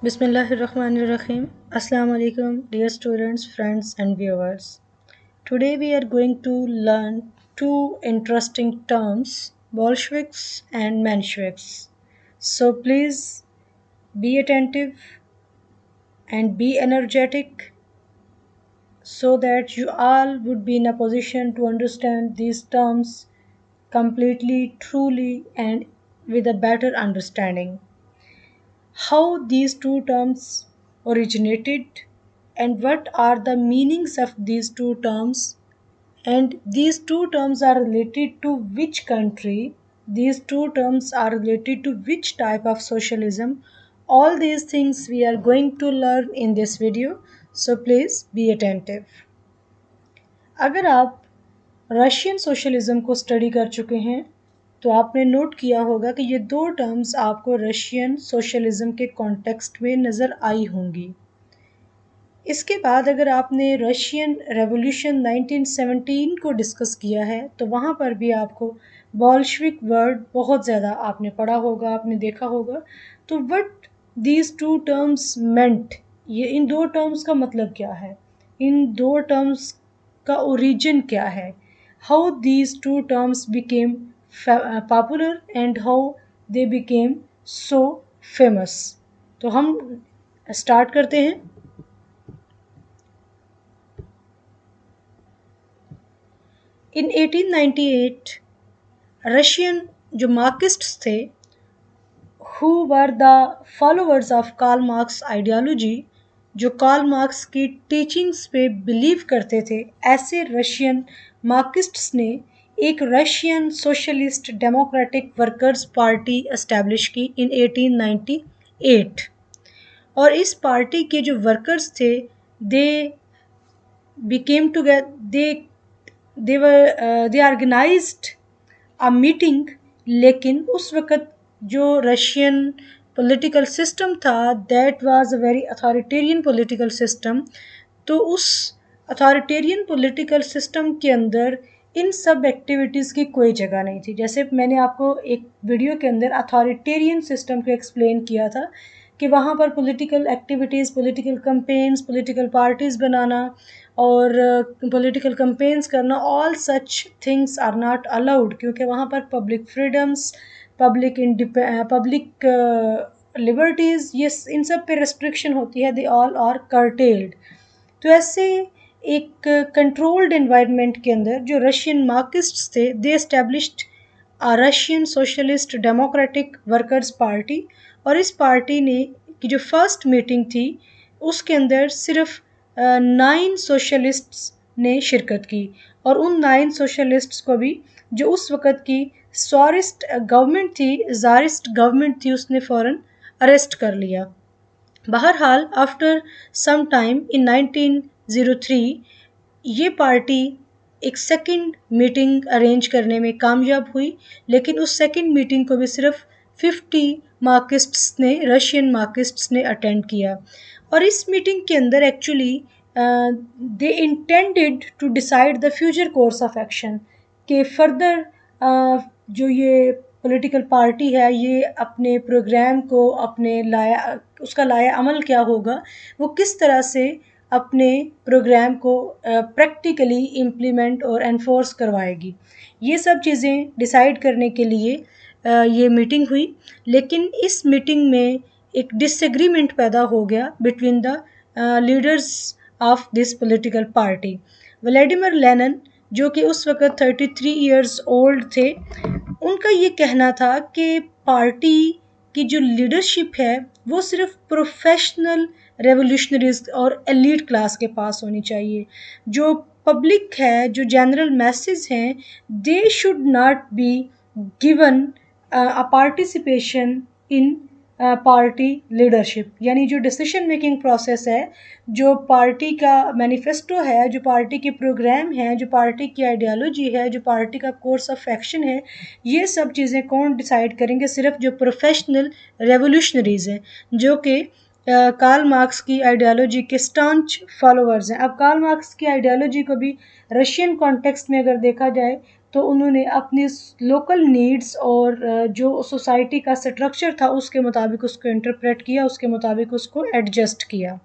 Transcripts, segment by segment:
Bismillahirrahmanirrahim. Assalamu alaikum, dear students, friends, and viewers. Today we are going to learn two interesting terms, Bolsheviks and Mensheviks. So please be attentive and be energetic so that you all would be in a position to understand these terms completely, truly, and with a better understanding. How these two terms originated and what are the meanings of these two terms, and these two terms are related to which country, these two terms are related to which type of socialism. All these things we are going to learn in this video, so please be attentive. अगर आप Russian socialism को study कर चुके हैं तो आपने note किया होगा कि ये दो टर्म्स आपको रशियन सोशलिज्म के कॉन्टेक्स्ट में नज़र आई होंगी। इसके बाद अगर आपने रशियन रेवोल्यूशन 1917 को डिस्कस किया है तो वहाँ पर भी आपको बॉल्शविक वर्ड बहुत ज़्यादा आपने पढ़ा होगा, आपने देखा होगा। तो व्हाट दीज टू टर्म्स मेंट, ये इन दो टर्म्स का मतलब क्या है, इन दो टर्म्स का ओरिजिन क्या है, how these two terms became popular and how they became so famous. तो हम स्टार्ट करते हैं। इन 1898 रशियन जो मार्क्सिस्ट्स थे, who were the followers of Karl Marx ideology, जो कार्ल मार्क्स की टीचिंग्स पे बिलीव करते थे, ऐसे रशियन मार्क्सिस्ट्स ने एक Russian socialist democratic workers party establish की इन 1898। और इस पार्टी के जो वर्कर्स थे दे became together, they organized a meeting। लेकिन उस वक़्त जो रशियन पॉलिटिकल सिस्टम था that was a very authoritarian political system. तो उस अथॉरिटेरियन पॉलिटिकल सिस्टम के अंदर इन सब एक्टिविटीज़ की कोई जगह नहीं थी। जैसे मैंने आपको एक वीडियो के अंदर अथॉरिटेरियन सिस्टम को एक्सप्लेन किया था कि वहाँ पर political activities, political campaigns, political parties बनाना और पॉलिटिकल कैंपेन्स करना, all such things are not allowed, क्योंकि वहाँ पर पब्लिक फ्रीडम्स, पब्लिक लिबर्टीज़, ये इन सब पे रेस्ट्रिक्शन होती है, दे ऑल आर कर्टेल्ड। तो ऐसे एक कंट्रोल्ड एनवायरनमेंट के अंदर जो रशियन मार्क्सिस्ट्स थे they established a Russian socialist democratic workers Party. और इस पार्टी ने की जो फर्स्ट मीटिंग थी उसके अंदर सिर्फ 9 सोशलिस्ट्स ने शिरकत की, और उन 9 सोशलिस्ट्स को भी जो उस वक़्त की सॉरिस्ट गवर्नमेंट थी, ज़ारिस्ट गवर्नमेंट थी, उसने फ़ौरन अरेस्ट कर लिया। बहरहाल आफ्टर सम टाइम इन 1903 ये पार्टी एक सेकंड मीटिंग अरेंज करने में कामयाब हुई, लेकिन उस सेकंड मीटिंग को भी सिर्फ 50 मार्क्सिस्ट्स ने, रशियन मार्क्सिस्ट्स ने अटेंड किया। और इस मीटिंग के अंदर actually they intended to decide the future course of action, के फर्दर जो ये पॉलिटिकल पार्टी है ये अपने प्रोग्राम को, अपने उसका लाया अमल क्या होगा, वो किस तरह से अपने प्रोग्राम को प्रैक्टिकली इम्प्लीमेंट और एनफोर्स करवाएगी। ये सब चीज़ें डिसाइड करने के लिए ये मीटिंग हुई। लेकिन इस मीटिंग में एक डिसएग्रीमेंट पैदा हो गया between the leaders of this political party. Vladimir Lenin जो कि उस वक़्त 33 इयर्स ओल्ड थे, उनका ये कहना था कि पार्टी की जो लीडरशिप है वो सिर्फ प्रोफेशनल रेवोल्यूशनरीज और एलीट क्लास के पास होनी चाहिए। जो पब्लिक है, जो जनरल मैसेज हैं, they should not be given a participation in party leadership. यानी जो डिसीजन मेकिंग प्रोसेस है, जो पार्टी का मैनिफेस्टो है, जो पार्टी के प्रोग्राम है, जो पार्टी की आइडियोलॉजी है, जो पार्टी का कोर्स ऑफ एक्शन है, ये सब चीज़ें कौन डिसाइड करेंगे? सिर्फ जो प्रोफेशनल रेवोल्यूशनरीज़ हैं, जो कि कार्ल मार्क्स की आइडियोलॉजी के स्टांच फॉलोअर्स हैं। अब कार्ल मार्क्स की आइडियोलॉजी को भी रशियन कॉन्टेक्स्ट में अगर देखा जाए तो उन्होंने अपनी लोकल नीड्स और जो सोसाइटी का स्ट्रक्चर था उसके मुताबिक उसको इंटरप्रेट किया, उसके मुताबिक उसको एडजस्ट किया।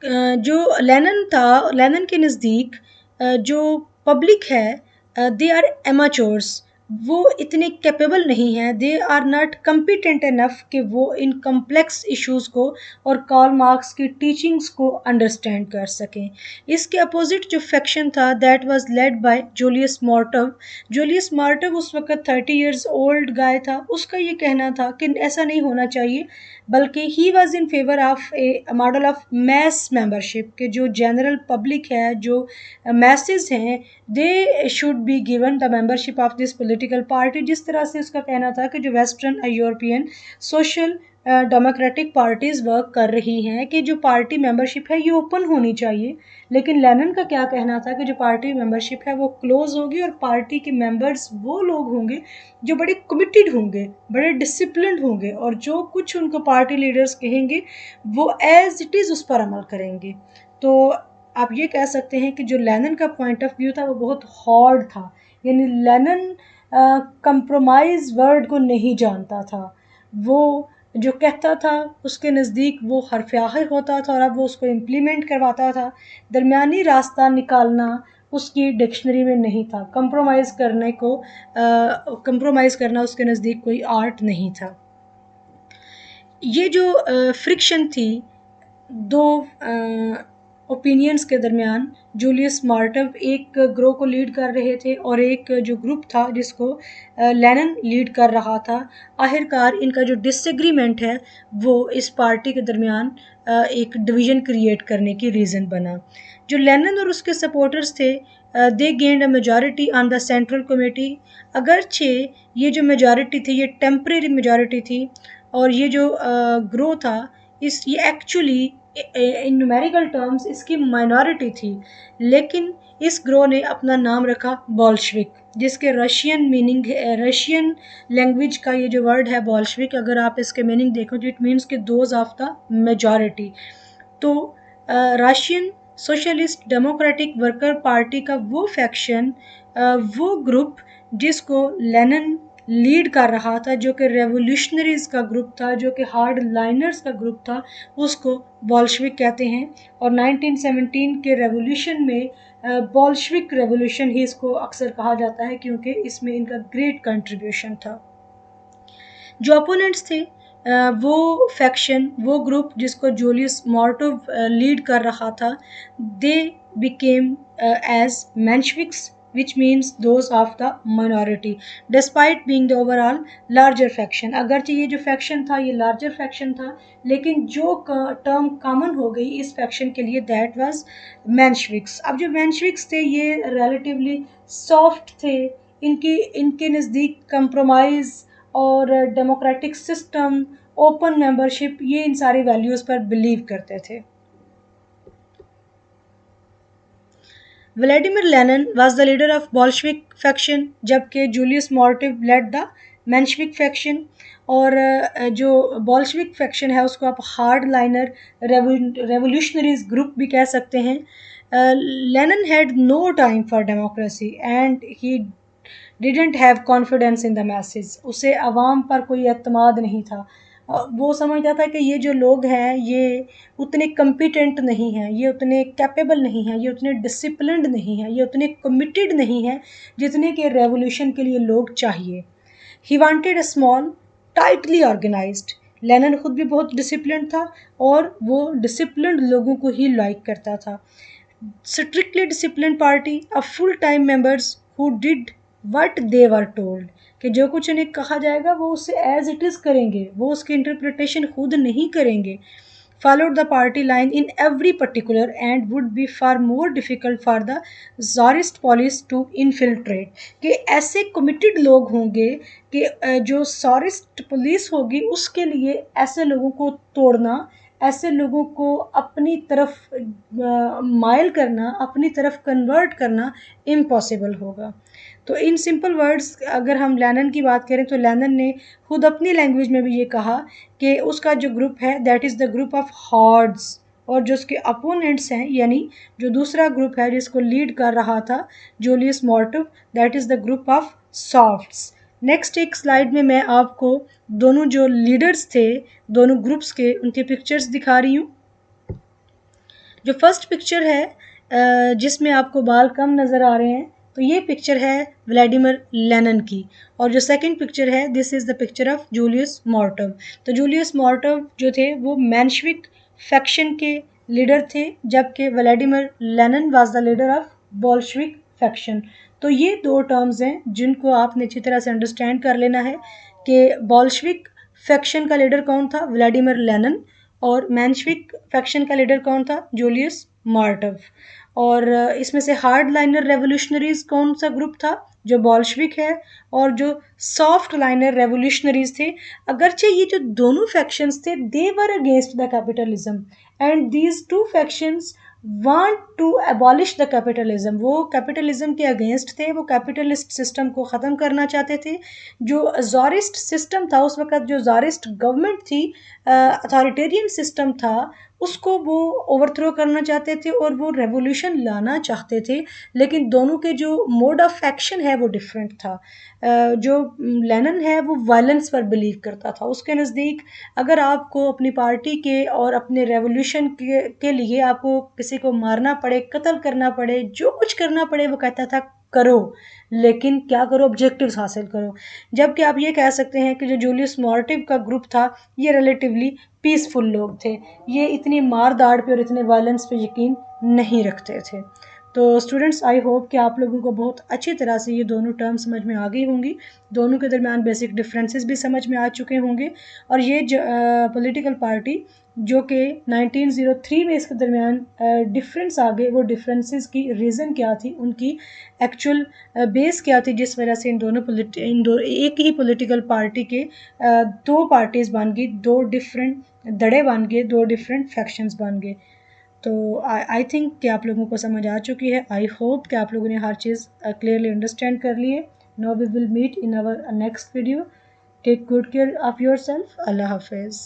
जो लेनन था, लेनन के नज़दीक जो पब्लिक है दे आर एमाचोर्स, वो इतने कैपेबल नहीं हैं, they are not competent enough कि वो इन कम्प्लेक्स इश्यूज़ को और कार्ल मार्क्स की टीचिंग्स को अंडरस्टैंड कर सकें। इसके अपोजिट जो फैक्शन था that was led by Julius Martov. Julius Martov उस वक्त 30 इयर्स ओल्ड गाय था। उसका ये कहना था कि ऐसा नहीं होना चाहिए, बल्कि he was in favour of A model of mass membership के जो जनरल पब्लिक है, जो मैसेज हैं, they should be given the membership of this political party. जिस तरह से उसका कहना था कि जो western European social democratic parties work कर रही हैं कि जो पार्टी मेंबरशिप है ये ओपन होनी चाहिए, लेकिन लेनिन का क्या कहना था कि जो पार्टी मेंबरशिप है वो क्लोज होगी और पार्टी के मेंबर्स वो लोग होंगे जो बड़े कमिटेड होंगे, बड़े डिसिप्लिन्ड होंगे और जो कुछ उनको पार्टी लीडर्स कहेंगे वो एज इट इज़ उस पर अमल करेंगे। तो आप ये कह सकते हैं कि जो लेनिन का पॉइंट ऑफ व्यू था वो बहुत हार्ड था, यानी लेनिन कंप्रोमाइज़ वर्ड को नहीं जानता था। वो जो कहता था उसके नज़दीक वो हरफ आखिर होता था और अब वो उसको इम्प्लीमेंट करवाता था। दरमियानी रास्ता निकालना उसकी डिक्शनरी में नहीं था। कंप्रोमाइज़ करने को कंप्रोमाइज़ करना उसके नज़दीक कोई आर्ट नहीं था। ये जो फ्रिक्शन थी दो ओपिनियंस के दरमियान, जूलियस मार्टव एक ग्रोह को लीड कर रहे थे और एक जो ग्रुप था जिसको लेनिन लीड कर रहा था। आखिरकार इनका जो डिसएग्रीमेंट है वो इस पार्टी के दरमियान एक डिवीज़न क्रिएट करने की रीज़न बना। जो लेनिन और उसके सपोर्टर्स थे they gained a majority on the central committee. अगरचे ये जो मेजॉरिटी थी ये टेम्परेरी मेजॉरिटी थी और ये जो ग्रोह था ये एक्चुअली इन न्यूमेरिकल टर्म्स इसकी माइनॉरिटी थी, लेकिन इस ग्रोह ने अपना नाम रखा बॉल्शविक, जिसके रशियन मीनिंग रशियन लैंग्वेज का ये जो वर्ड है बॉल्शविक, अगर आप इसके मीनिंग देखो तो इट मीन्स कि दोज ऑफ द मेजॉरिटी। तो Russian socialist democratic worker party का वो फैक्शन, वो ग्रुप जिसको लेनिन लीड कर रहा था, जो कि रेवोल्यूशनरीज का ग्रुप था, जो कि हार्ड लाइनर्स का ग्रुप था, उसको बॉल्शविक कहते हैं। और 1917 के रेवोल्यूशन में बॉल्शविक रेवोल्यूशन ही इसको अक्सर कहा जाता है क्योंकि इसमें इनका ग्रेट कंट्रीब्यूशन था। जो अपोनेंट्स थे वो फैक्शन, वो ग्रुप जिसको जूलियस मार्टव लीड कर रहा था, they became as Mensheviks which means those of the minority despite being the overall larger faction। अगरचे ये जो फैक्शन था ये लार्जर फैक्शन था, लेकिन जो टर्म कॉमन हो गई इस फैक्शन के लिए दैट वाज मेंशविक्स। अब जो मेंशविक्स थे ये रिलेटिवली सॉफ्ट थे, इनके नज़दीक कंप्रोमाइज़ और डेमोक्रेटिक सिस्टम, ओपन मेंबरशिप, ये इन सारी वैल्यूज़ पर बिलीव करते थे। Vladimir Lenin was the leader of Bolshevik faction, जबकि जूलियस मार्टिव led the मेंशविक फैक्शन। और जो बॉल्शविक फैक्शन है उसको आप हार्ड लाइनर रेवोल्यूशनरीज ग्रुप भी कह सकते हैं। Lenin had no time for democracy and he didn't have confidence in the message. उसे आवाम पर कोई एतमाद नहीं था। वो समझता था कि ये जो लोग हैं ये उतने कम्पिटेंट नहीं हैं, ये उतने कैपेबल नहीं हैं, ये उतने डिसिप्लिन्ड नहीं हैं, ये उतने कमिटेड नहीं हैं जितने कि रेवोल्यूशन के लिए लोग चाहिए। He wanted a small tightly organized. Lenin खुद भी बहुत डिसिप्लिन्ड था और वो डिसिप्लिन्ड लोगों को ही लाइक करता था। Strictly disciplined party, a full time members who did what they were told, कि जो कुछ उन्हें कहा जाएगा वो उसे एज इट इज़ करेंगे, वो उसकी इंटरप्रिटेशन खुद नहीं करेंगे। followed the party line in every particular and would be far more difficult for the czarist police to infiltrate। कि ऐसे कमिटेड लोग होंगे कि जो czarist पुलिस होगी उसके लिए ऐसे लोगों को तोड़ना, ऐसे लोगों को अपनी तरफ माइल करना, अपनी तरफ कन्वर्ट करना इम्पॉसिबल होगा। तो इन सिंपल वर्ड्स अगर हम लेनिन की बात करें तो लेनिन ने खुद अपनी लैंग्वेज में भी ये कहा कि उसका जो ग्रुप है that is the group of hards और जो उसके अपोनेंट्स हैं यानी जो दूसरा ग्रुप है जिसको लीड कर रहा था Julius Martov, that is the group of softs. Next एक स्लाइड में मैं आपको दोनों जो लीडर्स थे दोनों ग्रुप्स के उनके पिक्चर्स दिखा रही हूँ। जो फर्स्ट पिक्चर है जिसमें आपको बाल कम नज़र आ रहे हैं, तो ये पिक्चर है व्लादिमीर लेनिन की। और जो सेकंड पिक्चर है this is the picture of Julius Martov. तो जूलियस मार्टिव जो थे वो मेंशविक फैक्शन के लीडर थे, जबकि Vladimir Lenin was the leader of Bolshevik faction. तो ये दो टर्म्स हैं जिनको आपने अच्छी तरह से अंडरस्टैंड कर लेना है कि बोल्शेविक फैक्शन का लीडर कौन था, व्लादिमीर लेनिन, और मेंशविक फैक्शन का लीडर कौन था, जूलियस मार्टिव। और इसमें से हार्ड लाइनर रेवोल्यूशनरीज कौन सा ग्रुप था, जो बोल्शेविक है, और जो सॉफ्ट लाइनर रेवोल्यूशनरीज थे। अगरचे ये जो दोनों फैक्शंस थे they were against the capitalism and these two factions want to abolish the capitalism. वो कैपिटलिज्म के अगेंस्ट थे, वो कैपिटलिस्ट सिस्टम को ख़त्म करना चाहते थे। जो ज़ारिस्ट सिस्टम था उस वक़्त, जो ज़ारिस्ट गवर्नमेंट थी, अथॉरिटेरियन सिस्टम था, उसको वो ओवरथ्रो करना चाहते थे और वो रेवोल्यूशन लाना चाहते थे। लेकिन दोनों के जो मोड ऑफ एक्शन है वो डिफरेंट था। जो लेनिन है वो वायलेंस पर बिलीव करता था। उसके नज़दीक अगर आपको अपनी पार्टी के और अपने रेवोल्यूशन के लिए आपको किसी को मारना पड़े, कत्ल करना पड़े, जो कुछ करना पड़े, वो कहता था करो, लेकिन क्या करो, ऑब्जेक्टिव्स हासिल करो। जबकि आप ये कह सकते हैं कि जो जूलियस मार्टिव का ग्रुप था ये रिलेटिवली पीसफुल लोग थे, ये इतनी मार दाड़ पे और इतने वायलेंस पे यकीन नहीं रखते थे। तो स्टूडेंट्स आई होप कि आप लोगों को बहुत अच्छी तरह से ये दोनों टर्म समझ में आ गई होंगी, दोनों के दरमियान बेसिक डिफरेंसेस भी समझ में आ चुके होंगे। और ये पॉलिटिकल पार्टी जो कि 1903 में इसके दरमियान डिफरेंस आ गए, वो डिफरेंसेस की रीज़न क्या थी, उनकी एक्चुअल बेस क्या थी, जिस वजह से इन दो एक ही पॉलिटिकल पार्टी के दो पार्टीज़ बन गई, दो डिफरेंट धड़े बन गए, दो डिफरेंट फैक्शंस बन गए। तो आई थिंक कि आप लोगों को समझ आ चुकी है। आई होप कि आप लोगों ने हर चीज़ क्लियरली अंडरस्टैंड कर ली है। Now we will meet in our next video. Take good care of yourself. अल्लाह हाफिज़।